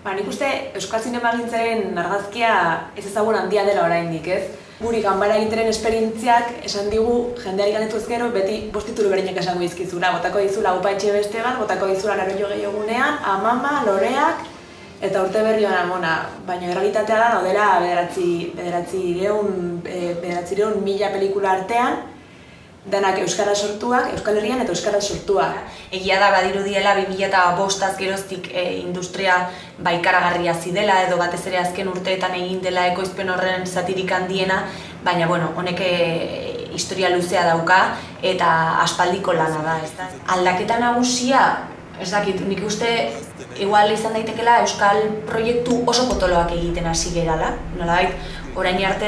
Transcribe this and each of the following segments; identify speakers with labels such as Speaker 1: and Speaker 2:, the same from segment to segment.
Speaker 1: Nik uste Euskal Zinemagintzaren argazkia ez ezagun handia dela oraindik, ez? Guri ganbara egiteren esperientziak esan digu jendeari galdetu ezkero beti 5 titulu berdinak esango dizkizula. Botako dizula Upa Etxebeste bat, botako dizula Laroio Gehiegunean, Amama, Loreak eta Urte Berri on Amona. Baina errealitatea da daudela 900.000 pelikula artean, denak euskara sortuak, Euskal Herrian eta euskara sortuak.
Speaker 2: Egia da badirudiela 2005 geroztik industria ikaragarria zidela edo batez ere azken urteetan egin dela ekoizpen horren zatirik handiena, baina honek historia luzea dauka eta aspaldiko lana da, ezta? Aldaketa nagusia, ez dakit, nik uste igual izan daitekela euskal proiektu oso potoloak egiten hasi gerala, nolabait, orain arte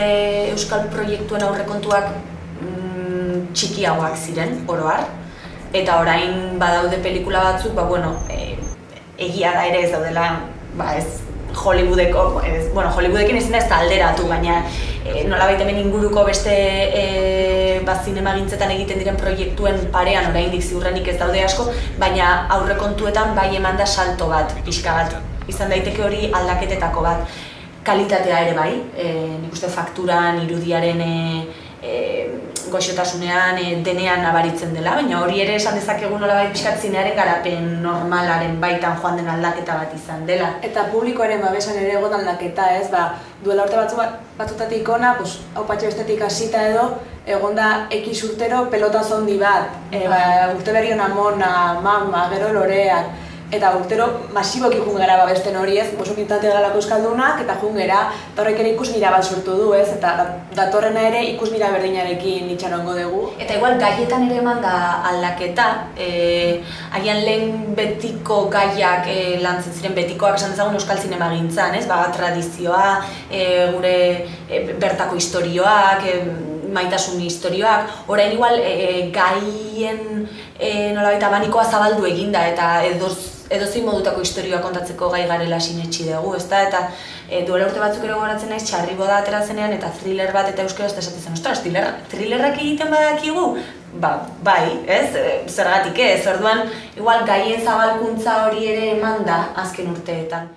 Speaker 2: euskal proiektuen aurrekontuak txikiagoak ziren, oro har, eta orain badaude pelikula batzuk, egia da ere ez daudela, ez Hollywoodeko, Hollywoodekin ezin da ez da alderatu, baina nolabait hemen inguruko beste zinemagintzetan egiten diren proiektuen parean oraindik ziurrenik ez daude asko, baina aurrekontuetan bai eman da salto bat, pixka bat, izan daiteke hori aldaketetako bat. Kalitatea ere bai, nik uste fakturan, irudiaren goxotasunean, denean nabaritzen dela, baina hori ere esan dezakegu nolabait pixkat zinearen garapen normalaren baitan joan den aldaketa bat izan dela.
Speaker 1: Eta publikoaren babesan ere egon aldaketa, ez? Duela urte batzutatik ona, Aupa Etxebestetik hasita edo, egon da X urtero pelotaz handi bat. Urte Berri on Amona, Mama, gero Loreak, eta urtero masiboki jun gara babesten hori, ez? Oso pintate galako euskaldunak, eta jun gara, eta horrek ere ikusmira bat sortu du, ez? Eta datorrena ere ikusmira berdinarekin itxarongo dugu.
Speaker 2: Eta igual gaietan ere eman da aldaketa, agian lehen betiko gaiak lantzen ziren, betikoak esan dezagun euskal zinemagintzan, ez? Tradizioa, gure bertako istorioak, maitasun istorioak, orain igual gaien nolabait abanikoa zabaldu eginda eta edozein modutako istorioa kontatzeko gai garela sinetsi dugu, ezta? Eta duela urte batzuk ere gogoratzen naiz, Txarriboda atera zenean eta thriller bat eta euskaraz esaten zen, ostras, thrillerrak egiten badakigu? Bai, ez? Zergatik ez? Orduan, igual gaien zabalkuntza hori ere eman da azken urteetan.